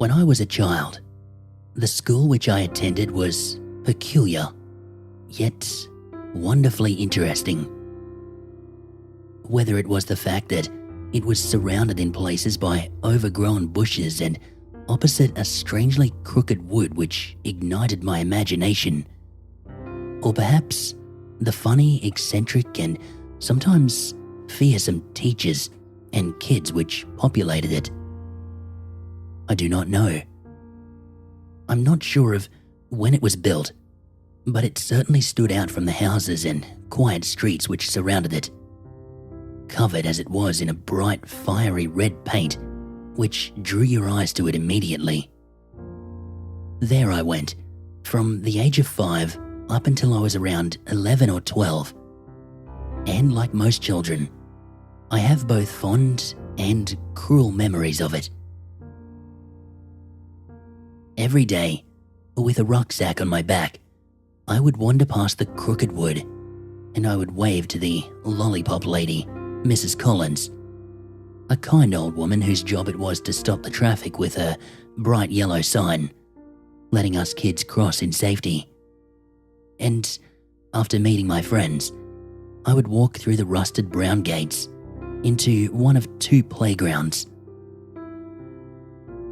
When I was a child, the school which I attended was peculiar, yet wonderfully interesting. Whether it was the fact that it was surrounded in places by overgrown bushes and opposite a strangely crooked wood which ignited my imagination, or perhaps the funny, eccentric, and sometimes fearsome teachers and kids which populated it, I do not know. I'm not sure of when it was built, but it certainly stood out from the houses and quiet streets which surrounded it, covered as it was in a bright, fiery red paint which drew your eyes to it immediately. There I went, from the age of 5 up until I was around 11 or 12, and like most children, I have both fond and cruel memories of it. Every day, with a rucksack on my back, I would wander past the crooked wood, and I would wave to the lollipop lady, Mrs. Collins, a kind old woman whose job it was to stop the traffic with a bright yellow sign, letting us kids cross in safety. And after meeting my friends, I would walk through the rusted brown gates into one of 2 playgrounds.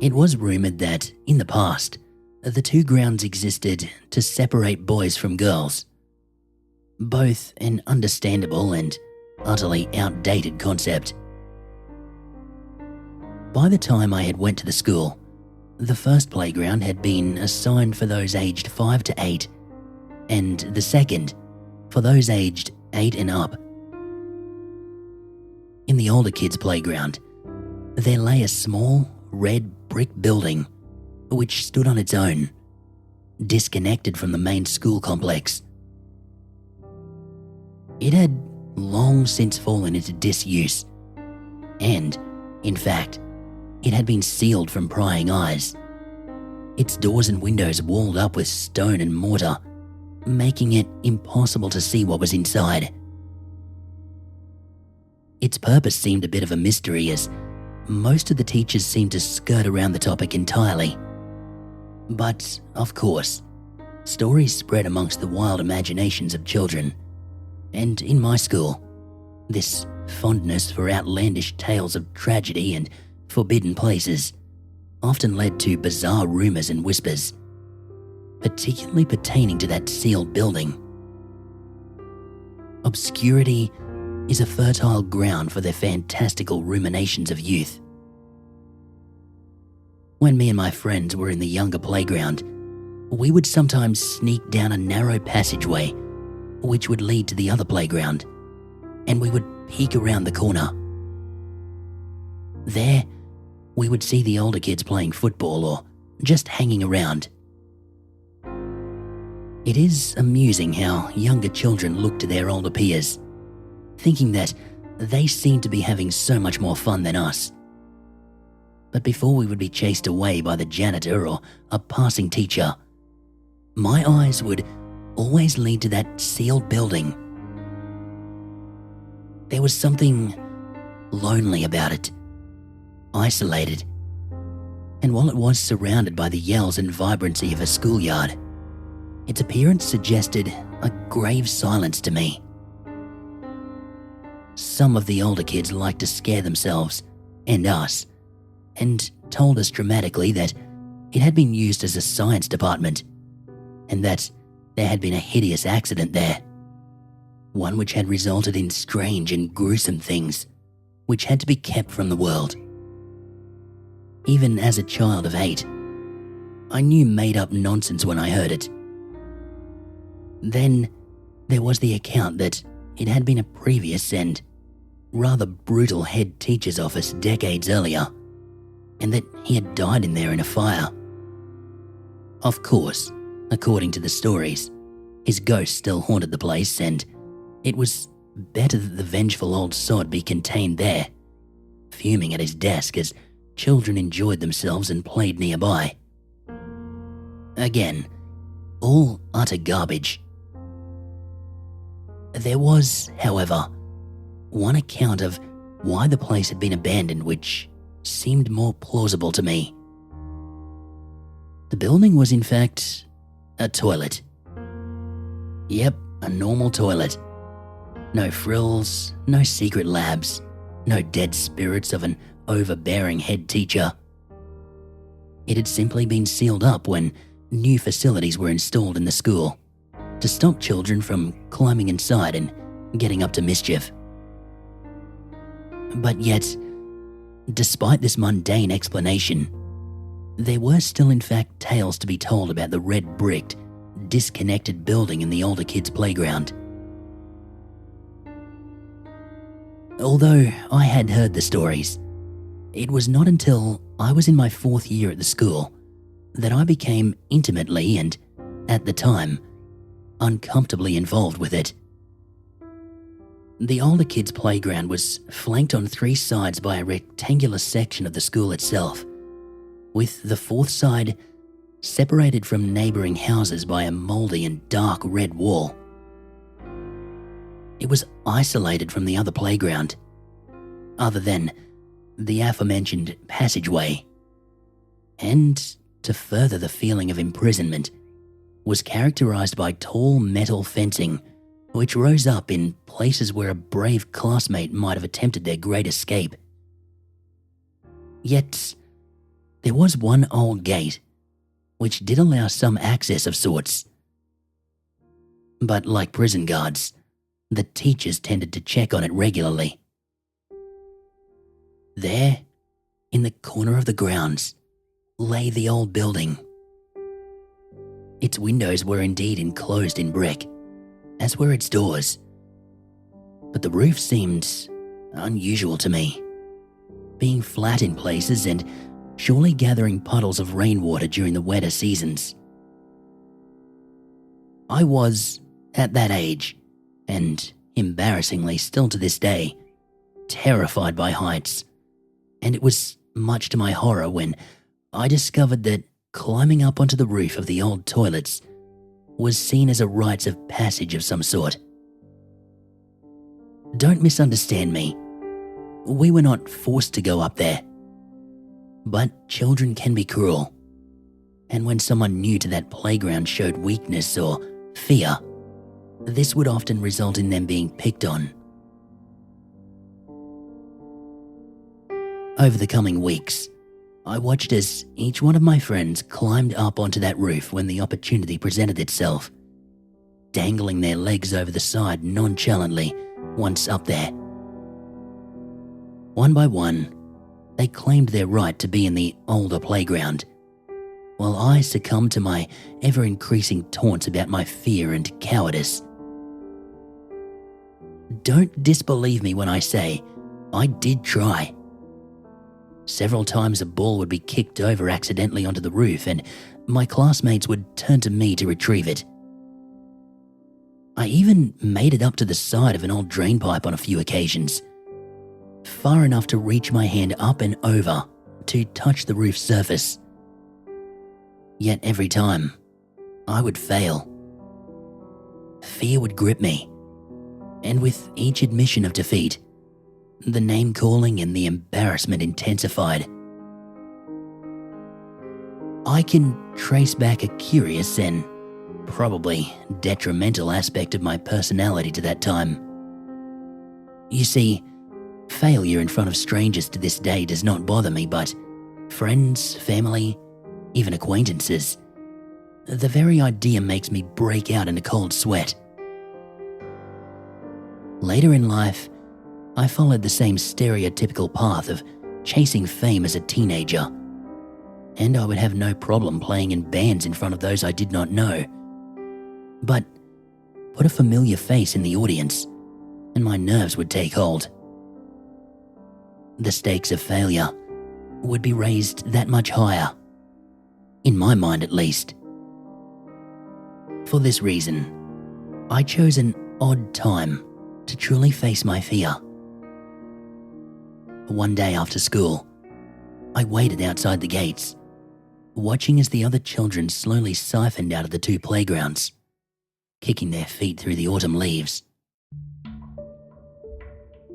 It was rumoured that, in the past, the 2 grounds existed to separate boys from girls, both an understandable and utterly outdated concept. By the time I had went to the school, the first playground had been assigned for those aged 5 to 8, and the second for those aged 8 and up. In the older kids' playground, there lay a small, red brick building which stood on its own, disconnected from the main school complex. It had long since fallen into disuse, and, in fact, it had been sealed from prying eyes, its doors and windows walled up with stone and mortar, making it impossible to see what was inside. Its purpose seemed a bit of a mystery, as most of the teachers seemed to skirt around the topic entirely. But, of course, stories spread amongst the wild imaginations of children, and in my school, this fondness for outlandish tales of tragedy and forbidden places often led to bizarre rumours and whispers, particularly pertaining to that sealed building. Obscurity is a fertile ground for the fantastical ruminations of youth. When me and my friends were in the younger playground, we would sometimes sneak down a narrow passageway which would lead to the other playground, and we would peek around the corner. There, we would see the older kids playing football or just hanging around. It is amusing how younger children look to their older peers, thinking that they seem to be having so much more fun than us. But before we would be chased away by the janitor or a passing teacher, my eyes would always lead to that sealed building. There was something lonely about it, isolated, and while it was surrounded by the yells and vibrancy of a schoolyard, its appearance suggested a grave silence to me. Some of the older kids liked to scare themselves and us, and told us dramatically that it had been used as a science department, and that there had been a hideous accident there, one which had resulted in strange and gruesome things which had to be kept from the world. Even as a child of 8, I knew made-up nonsense when I heard it. Then there was the account that it had been a previous and rather brutal head teacher's office decades earlier, and that he had died in there in a fire. Of course, according to the stories, his ghost still haunted the place, and it was better that the vengeful old sod be contained there, fuming at his desk as children enjoyed themselves and played nearby. Again, all utter garbage. There was, however, one account of why the place had been abandoned which seemed more plausible to me. The building was in fact a toilet. Yep, a normal toilet. No frills, no secret labs, no dead spirits of an overbearing head teacher. It had simply been sealed up when new facilities were installed in the school to stop children from climbing inside and getting up to mischief. But yet, despite this mundane explanation, there were still in fact tales to be told about the red-bricked, disconnected building in the older kids' playground. Although I had heard the stories, it was not until I was in my 4th year at the school that I became intimately and, at the time, uncomfortably involved with it. The older kids' playground was flanked on 3 sides by a rectangular section of the school itself, with the 4th side separated from neighbouring houses by a mouldy and dark red wall. It was isolated from the other playground, other than the aforementioned passageway, and, to further the feeling of imprisonment, was characterised by tall metal fencing which rose up in places where a brave classmate might have attempted their great escape. Yet, there was one old gate which did allow some access of sorts. But like prison guards, the teachers tended to check on it regularly. There, in the corner of the grounds, lay the old building. Its windows were indeed enclosed in brick, as were its doors. But the roof seemed unusual to me, being flat in places and surely gathering puddles of rainwater during the wetter seasons. I was, at that age, and embarrassingly still to this day, terrified by heights, and it was much to my horror when I discovered that climbing up onto the roof of the old toilets was seen as a rite of passage of some sort. Don't misunderstand me. We were not forced to go up there. But children can be cruel, and when someone new to that playground showed weakness or fear, this would often result in them being picked on. Over the coming weeks, I watched as each one of my friends climbed up onto that roof when the opportunity presented itself, dangling their legs over the side nonchalantly once up there. One by one, they claimed their right to be in the older playground, while I succumbed to my ever-increasing taunts about my fear and cowardice. Don't disbelieve me when I say I did try. Several times a ball would be kicked over accidentally onto the roof and my classmates would turn to me to retrieve it. I even made it up to the side of an old drain pipe on a few occasions, far enough to reach my hand up and over to touch the roof surface. Yet every time, I would fail. Fear would grip me, and with each admission of defeat, the name-calling and the embarrassment intensified. I can trace back a curious and probably detrimental aspect of my personality to that time. You see, failure in front of strangers to this day does not bother me, but friends, family, even acquaintances, the very idea makes me break out in a cold sweat. Later in life, I followed the same stereotypical path of chasing fame as a teenager, and I would have no problem playing in bands in front of those I did not know. But put a familiar face in the audience, and my nerves would take hold. The stakes of failure would be raised that much higher, in my mind at least. For this reason, I chose an odd time to truly face my fear. One day after school, I waited outside the gates, watching as the other children slowly siphoned out of the 2 playgrounds, kicking their feet through the autumn leaves.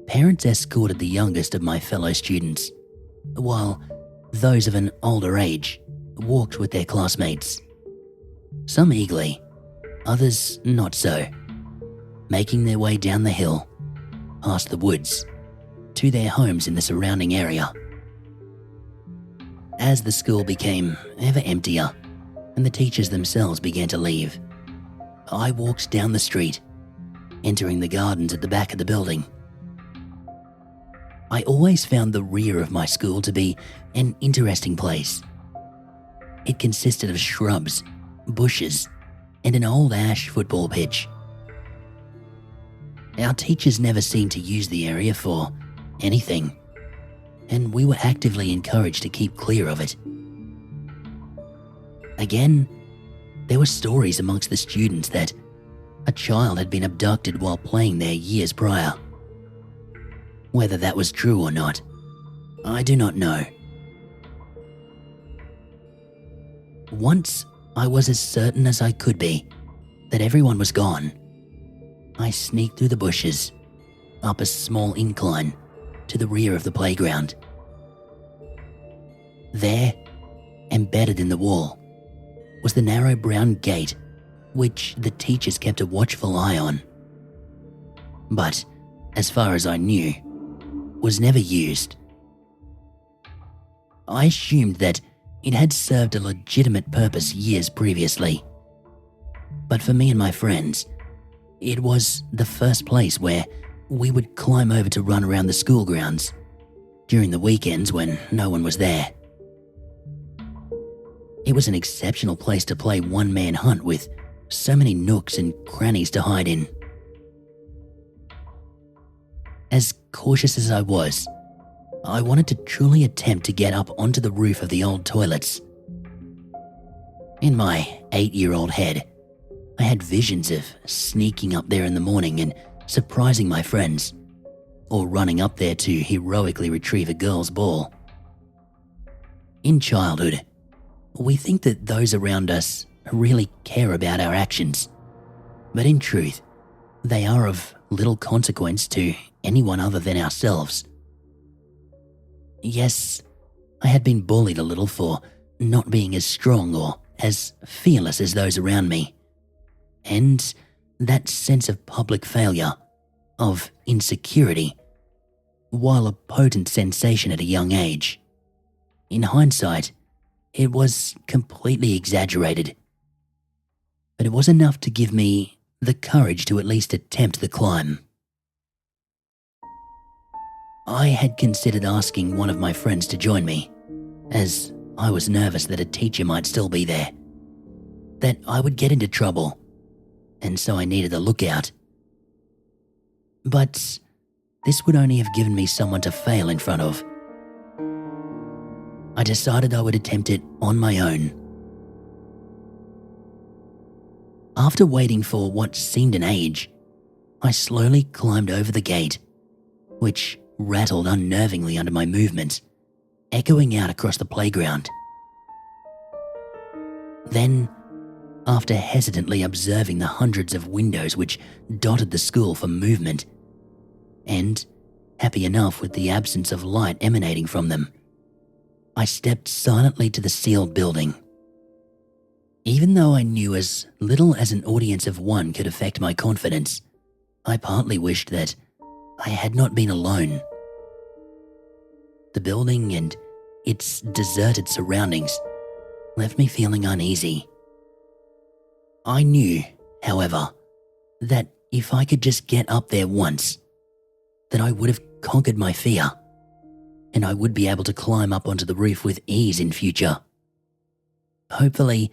Parents escorted the youngest of my fellow students, while those of an older age walked with their classmates. Some eagerly, others not so, making their way down the hill, past the woods, to their homes in the surrounding area. As the school became ever emptier and the teachers themselves began to leave, I walked down the street, entering the gardens at the back of the building. I always found the rear of my school to be an interesting place. It consisted of shrubs, bushes, and an old ash football pitch. Our teachers never seemed to use the area for anything, and we were actively encouraged to keep clear of it. Again, there were stories amongst the students that a child had been abducted while playing there years prior. Whether that was true or not, I do not know. Once I was as certain as I could be that everyone was gone. I sneaked through the bushes, up a small incline to the rear of the playground. There, embedded in the wall, was the narrow brown gate which the teachers kept a watchful eye on. But, as far as I knew, was never used. I assumed that it had served a legitimate purpose years previously. But for me and my friends, it was the first place where we would climb over to run around the school grounds during the weekends when no one was there. It was an exceptional place to play one-man hunt with so many nooks and crannies to hide in. As cautious as I was, I wanted to truly attempt to get up onto the roof of the old toilets. In my 8-year-old head, I had visions of sneaking up there in the morning and surprising my friends, or running up there to heroically retrieve a girl's ball. In childhood, we think that those around us really care about our actions, but in truth, they are of little consequence to anyone other than ourselves. Yes, I had been bullied a little for not being as strong or as fearless as those around me, and that sense of public failure, of insecurity, while a potent sensation at a young age, in hindsight, it was completely exaggerated. But it was enough to give me the courage to at least attempt the climb. I had considered asking one of my friends to join me, as I was nervous that a teacher might still be there, that I would get into trouble, and so I needed a lookout. But this would only have given me someone to fail in front of. I decided I would attempt it on my own. After waiting for what seemed an age, I slowly climbed over the gate, which rattled unnervingly under my movements, echoing out across the playground. Then, after hesitantly observing the hundreds of windows which dotted the school for movement, and happy enough with the absence of light emanating from them, I stepped silently to the sealed building. Even though I knew as little as an audience of one could affect my confidence, I partly wished that I had not been alone. The building and its deserted surroundings left me feeling uneasy. I knew, however, that if I could just get up there once, that I would have conquered my fear, and I would be able to climb up onto the roof with ease in future, hopefully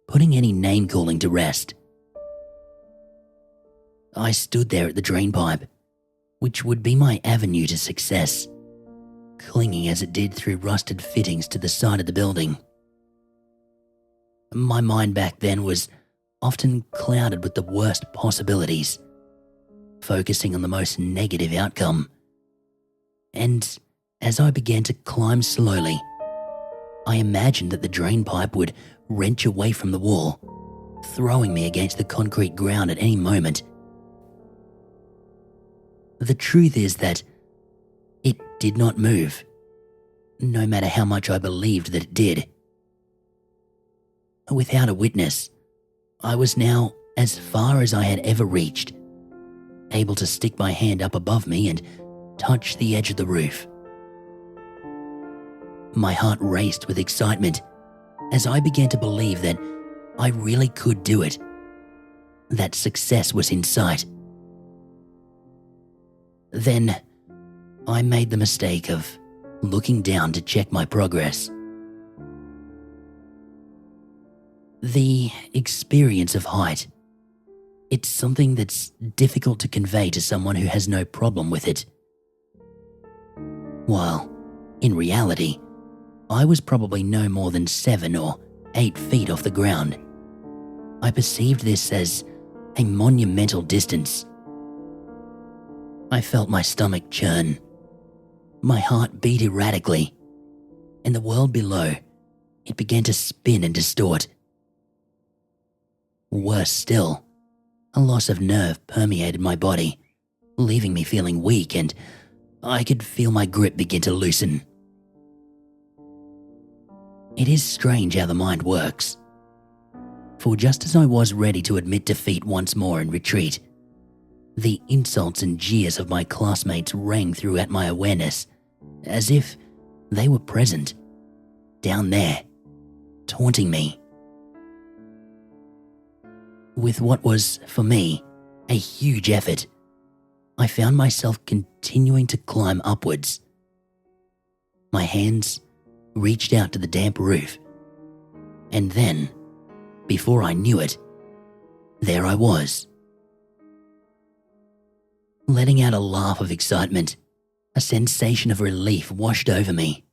putting any name-calling to rest. I stood there at the drain pipe, which would be my avenue to success, clinging as it did through rusted fittings to the side of the building. My mind back then was often clouded with the worst possibilities, focusing on the most negative outcome. And as I began to climb slowly, I imagined that the drain pipe would wrench away from the wall, throwing me against the concrete ground at any moment. The truth is that it did not move, no matter how much I believed that it did. without a witness, I was now as far as I had ever reached, able to stick my hand up above me and touch the edge of the roof. My heart raced with excitement as I began to believe that I really could do it, that success was in sight. Then I made the mistake of looking down to check my progress. The experience of height, it's something that's difficult to convey to someone who has no problem with it. While, in reality, I was probably no more than 7 or 8 feet off the ground, I perceived this as a monumental distance. I felt my stomach churn. My heart beat erratically, and the world below, it began to spin and distort. Worse still, a loss of nerve permeated my body, leaving me feeling weak, and I could feel my grip begin to loosen. It is strange how the mind works. For just as I was ready to admit defeat once more and retreat, the insults and jeers of my classmates rang through at my awareness, as if they were present, down there, taunting me. With what was, for me, a huge effort, I found myself continuing to climb upwards. My hands reached out to the damp roof, and then, before I knew it, there I was. Letting out a laugh of excitement, a sensation of relief washed over me.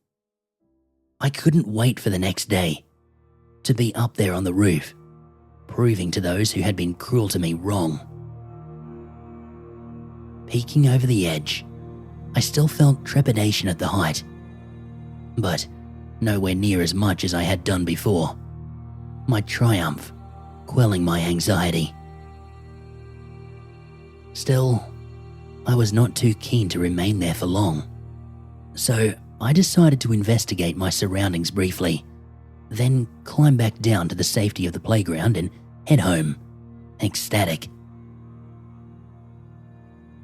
I couldn't wait for the next day, to be up there on the roof, proving to those who had been cruel to me wrong. Peeking over the edge, I still felt trepidation at the height, but nowhere near as much as I had done before. My triumph quelling my anxiety. Still, I was not too keen to remain there for long, so I decided to investigate my surroundings briefly, then climb back down to the safety of the playground and head home, ecstatic.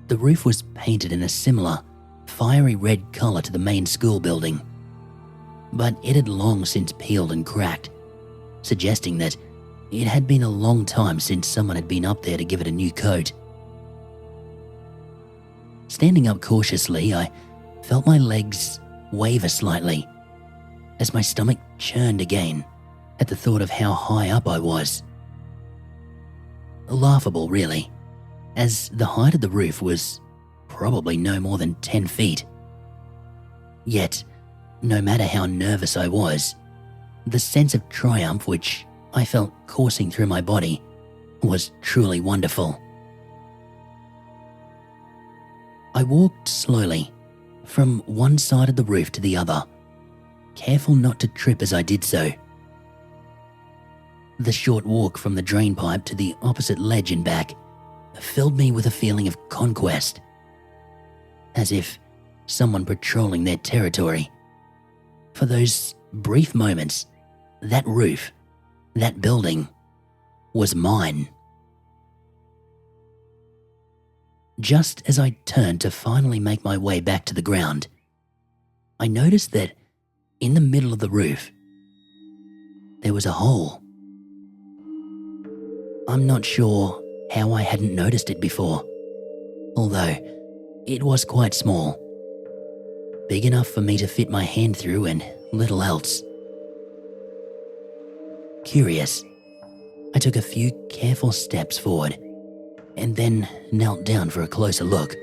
The roof was painted in a similar, fiery red color to the main school building, but it had long since peeled and cracked, suggesting that it had been a long time since someone had been up there to give it a new coat. Standing up cautiously, I felt my legs waver slightly as my stomach churned again at the thought of how high up I was. Laughable, really, as the height of the roof was probably no more than 10 feet. Yet, no matter how nervous I was, the sense of triumph which I felt coursing through my body was truly wonderful. I walked slowly from one side of the roof to the other, careful not to trip as I did so. The short walk from the drain pipe to the opposite ledge and back filled me with a feeling of conquest, as if someone patrolling their territory. For those brief moments, that roof, that building, was mine. Just as I turned to finally make my way back to the ground, I noticed that in the middle of the roof, there was a hole. I'm not sure how I hadn't noticed it before, although it was quite small, big enough for me to fit my hand through and little else. Curious, I took a few careful steps forward and then knelt down for a closer look.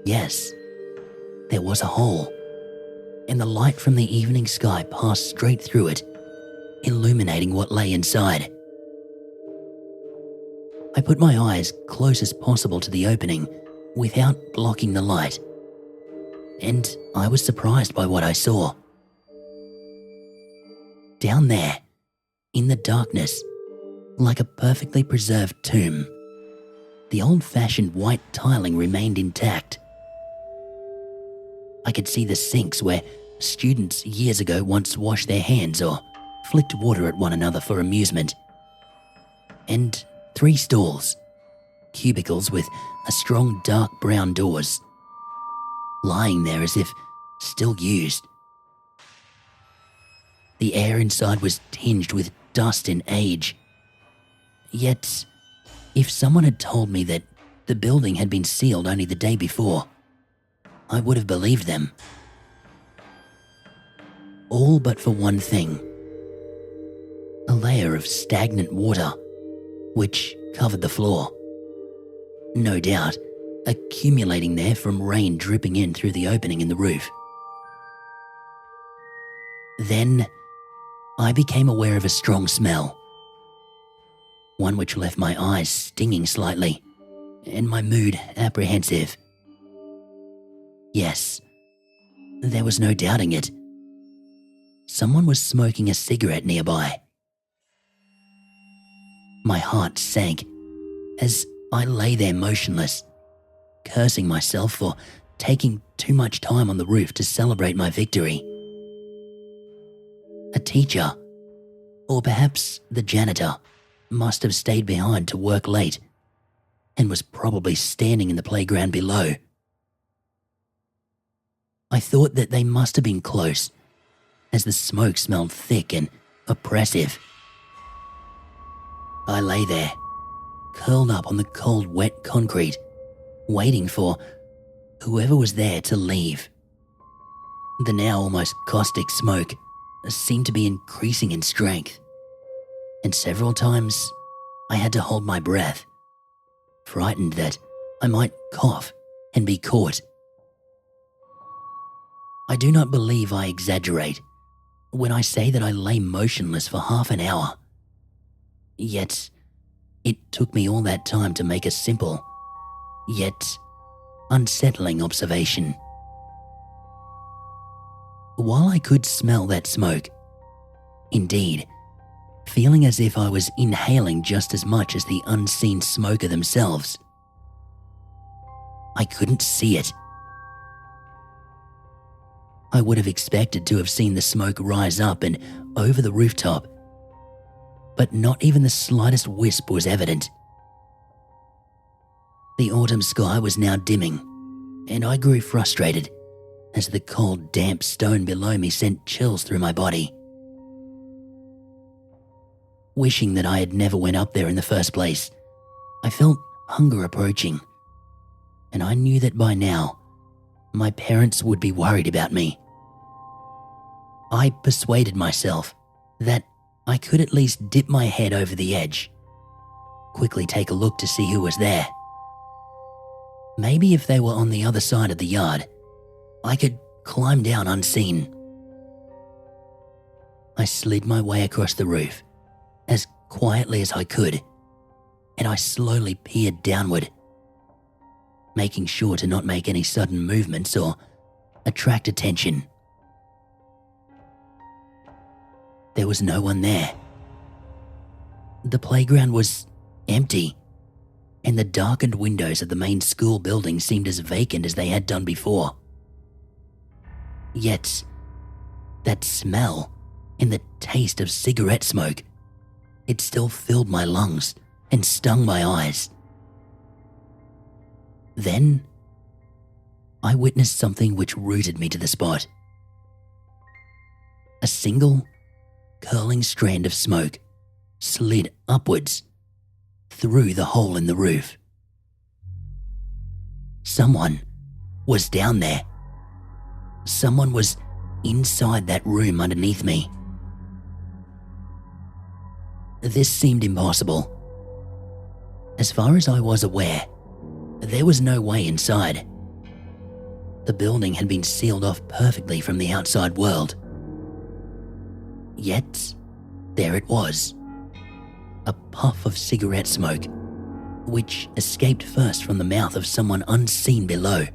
Yes, there was a hole, and the light from the evening sky passed straight through it, illuminating what lay inside. I put my eyes close as possible to the opening without blocking the light, and I was surprised by what I saw. Down there, in the darkness, like a perfectly preserved tomb, the old-fashioned white tiling remained intact. I could see the sinks where students years ago once washed their hands or flicked water at one another for amusement. And 3 stalls, cubicles with a strong dark brown doors, lying there as if still used. The air inside was tinged with dust and age. Yet, if someone had told me that the building had been sealed only the day before, I would have believed them. All but for one thing. A layer of stagnant water, which covered the floor. No doubt, accumulating there from rain dripping in through the opening in the roof. Then, I became aware of a strong smell. One which left my eyes stinging slightly, and my mood apprehensive. Yes, there was no doubting it. Someone was smoking a cigarette nearby. My heart sank as I lay there motionless, cursing myself for taking too much time on the roof to celebrate my victory. A teacher, or perhaps the janitor, must have stayed behind to work late and was probably standing in the playground below. I thought that they must have been close, as the smoke smelled thick and oppressive. I lay there, curled up on the cold, wet concrete, waiting for whoever was there to leave. The now almost caustic smoke seemed to be increasing in strength, and several times I had to hold my breath, frightened that I might cough and be caught. I do not believe I exaggerate when I say that I lay motionless for half an hour. Yet, it took me all that time to make a simple, yet unsettling observation. While I could smell that smoke, indeed, feeling as if I was inhaling just as much as the unseen smoker themselves, I couldn't see it. I would have expected to have seen the smoke rise up and over the rooftop, but not even the slightest wisp was evident. The autumn sky was now dimming, and I grew frustrated as the cold, damp stone below me sent chills through my body. Wishing that I had never went up there in the first place, I felt hunger approaching, and I knew that by now, my parents would be worried about me. I persuaded myself that I could at least dip my head over the edge, quickly take a look to see who was there. Maybe if they were on the other side of the yard, I could climb down unseen. I slid my way across the roof as quietly as I could, and I slowly peered downward, making sure to not make any sudden movements or attract attention. There was no one there. The playground was empty, and the darkened windows of the main school building seemed as vacant as they had done before. Yet, that smell and the taste of cigarette smoke, it still filled my lungs and stung my eyes. Then, I witnessed something which rooted me to the spot. A single, curling strand of smoke slid upwards through the hole in the roof. Someone was down there. Someone was inside that room underneath me. This seemed impossible. As far as I was aware, there was no way inside. The building had been sealed off perfectly from the outside world. Yet, there it was. A puff of cigarette smoke, which escaped first from the mouth of someone unseen below,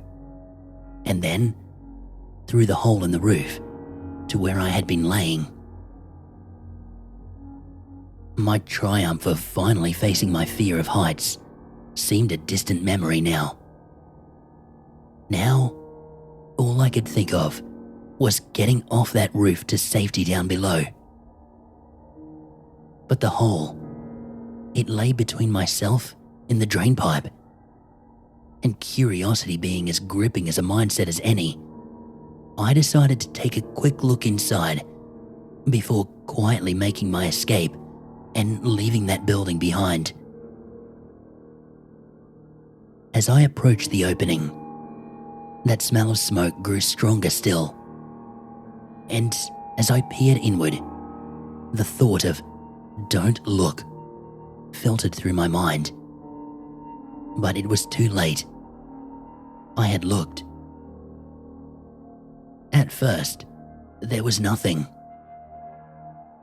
and then through the hole in the roof to where I had been laying. My triumph of finally facing my fear of heights seemed a distant memory now. Now, all I could think of was getting off that roof to safety down below. But the hole, it lay between myself and the drain pipe. And curiosity being as gripping as a mindset as any, I decided to take a quick look inside before quietly making my escape and leaving that building behind. As I approached the opening, that smell of smoke grew stronger still. And as I peered inward, the thought of "don't look" filtered through my mind. But it was too late. I had looked. At first, there was nothing.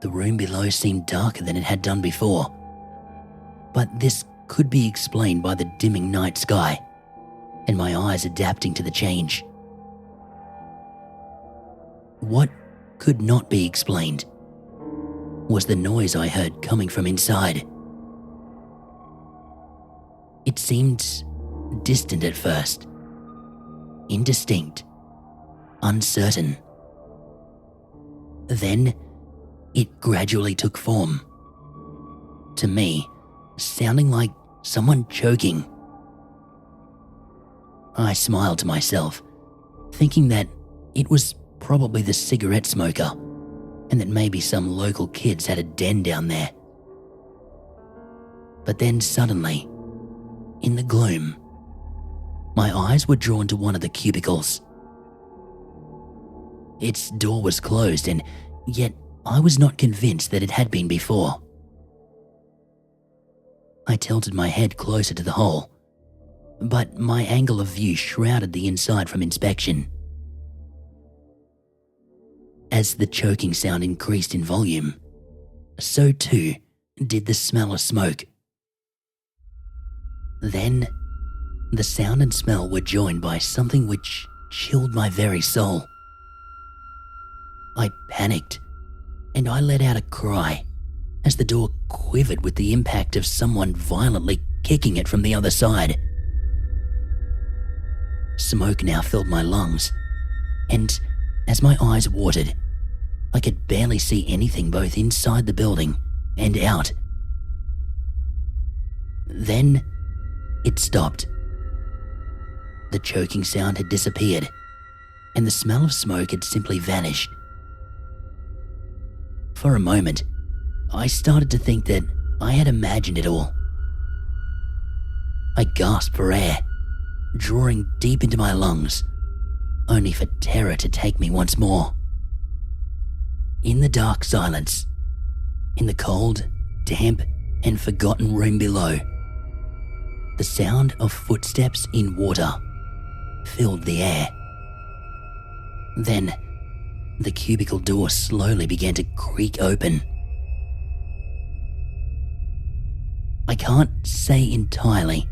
The room below seemed darker than it had done before, but this could be explained by the dimming night sky and my eyes adapting to the change. What could not be explained was the noise I heard coming from inside. It seemed distant at first, indistinct, uncertain. Then it gradually took form. To me, sounding like someone choking. I smiled to myself, thinking that it was probably the cigarette smoker and that maybe some local kids had a den down there. But then suddenly, in the gloom, my eyes were drawn to one of the cubicles. Its door was closed, and yet I was not convinced that it had been before. I tilted my head closer to the hole, but my angle of view shrouded the inside from inspection. As the choking sound increased in volume, so too did the smell of smoke. Then, the sound and smell were joined by something which chilled my very soul. I panicked, and I let out a cry as the door quivered with the impact of someone violently kicking it from the other side. Smoke now filled my lungs, and as my eyes watered, I could barely see anything both inside the building and out. Then it stopped. The choking sound had disappeared, and the smell of smoke had simply vanished. For a moment, I started to think that I had imagined it all. I gasped for air, drawing deep into my lungs, only for terror to take me once more. In the dark silence, in the cold, damp, and forgotten room below, the sound of footsteps in water filled the air. Then, the cubicle door slowly began to creak open. I can't say entirely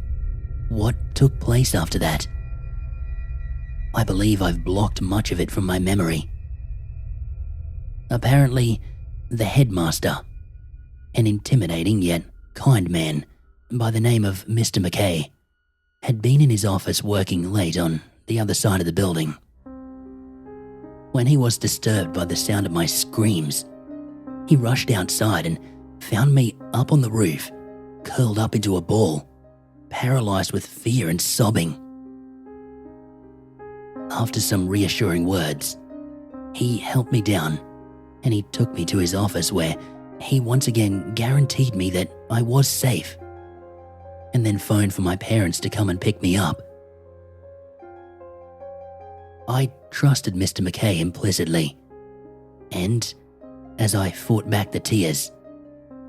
what took place after that. I believe I've blocked much of it from my memory. Apparently, the headmaster, an intimidating yet kind man by the name of Mr. McKay, had been in his office working late on the other side of the building. When he was disturbed by the sound of my screams, he rushed outside and found me up on the roof, curled up into a ball, paralyzed with fear and sobbing. After some reassuring words, he helped me down and he took me to his office where he once again guaranteed me that I was safe, and then phoned for my parents to come and pick me up. I trusted Mr. McKay implicitly, and as I fought back the tears,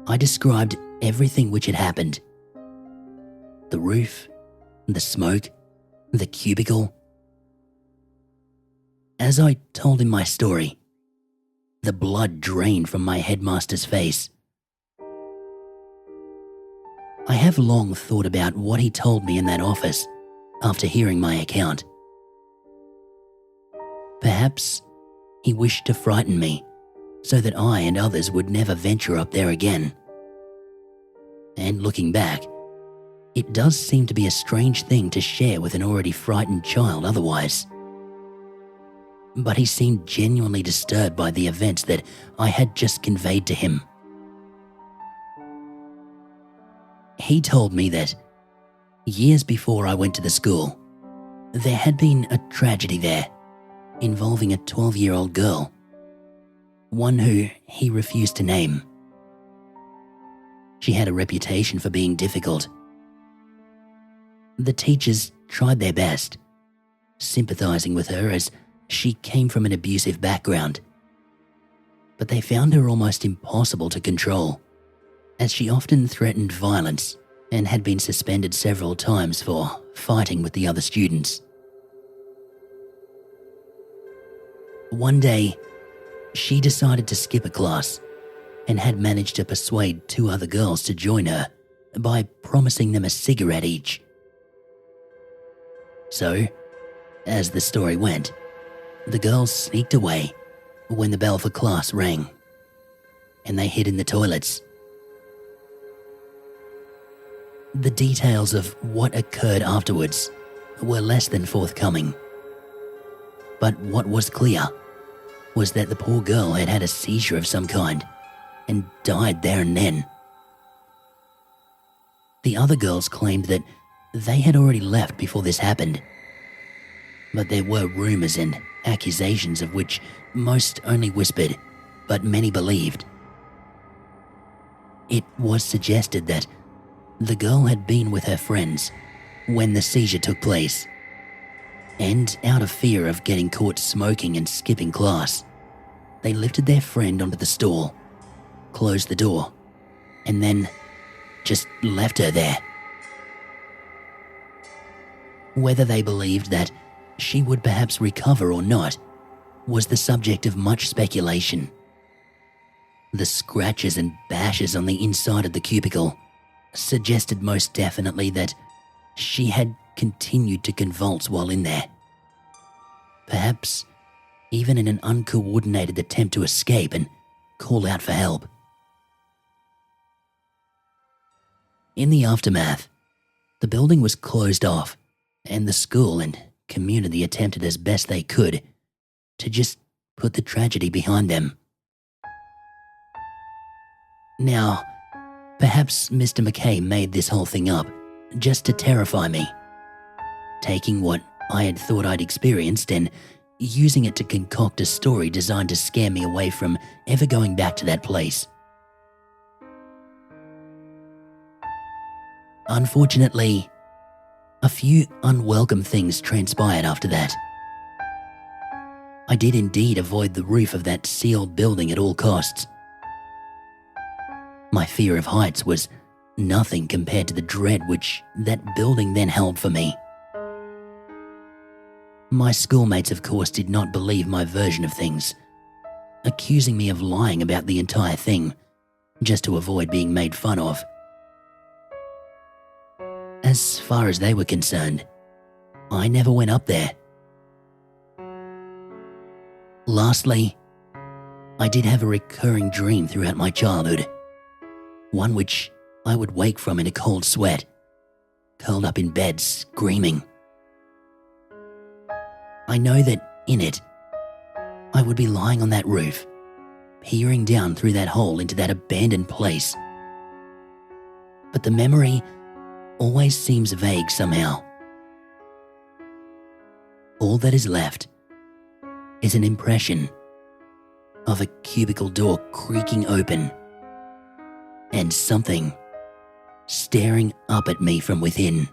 I described everything which had happened. The roof, the smoke, the cubicle. As I told him my story, the blood drained from my headmaster's face. I have long thought about what he told me in that office after hearing my account. Perhaps he wished to frighten me so that I and others would never venture up there again. And looking back, it does seem to be a strange thing to share with an already frightened child otherwise. But he seemed genuinely disturbed by the events that I had just conveyed to him. He told me that years before I went to the school, there had been a tragedy there involving a 12-year-old girl, one who he refused to name. She had a reputation for being difficult. The teachers tried their best, sympathizing with her as she came from an abusive background, but they found her almost impossible to control, as she often threatened violence and had been suspended several times for fighting with the other students. One day, she decided to skip a class and had managed to persuade 2 other girls to join her by promising them a cigarette each. So, as the story went, the girls sneaked away when the bell for class rang, and they hid in the toilets. The details of what occurred afterwards were less than forthcoming, but what was clear was that the poor girl had had a seizure of some kind and died there and then. The other girls claimed that they had already left before this happened, but there were rumors and accusations of which most only whispered, but many believed. It was suggested that the girl had been with her friends when the seizure took place, and out of fear of getting caught smoking and skipping class, they lifted their friend onto the stall, closed the door, and then just left her there. Whether they believed that she would perhaps recover or not was the subject of much speculation. The scratches and bashes on the inside of the cubicle suggested most definitely that she had continued to convulse while in there, perhaps even in an uncoordinated attempt to escape and call out for help. In the aftermath, the building was closed off, and the school and community attempted as best they could to just put the tragedy behind them. Now, perhaps Mr. McKay made this whole thing up just to terrify me, taking what I had thought I'd experienced and using it to concoct a story designed to scare me away from ever going back to that place. Unfortunately, a few unwelcome things transpired after that. I did indeed avoid the roof of that sealed building at all costs. My fear of heights was nothing compared to the dread which that building then held for me. My schoolmates, of course, did not believe my version of things, accusing me of lying about the entire thing, just to avoid being made fun of. As far as they were concerned, I never went up there. Lastly, I did have a recurring dream throughout my childhood, one which I would wake from in a cold sweat, curled up in bed screaming. I know that in it, I would be lying on that roof, peering down through that hole into that abandoned place. But the memory always seems vague somehow. All that is left is an impression of a cubicle door creaking open and something staring up at me from within.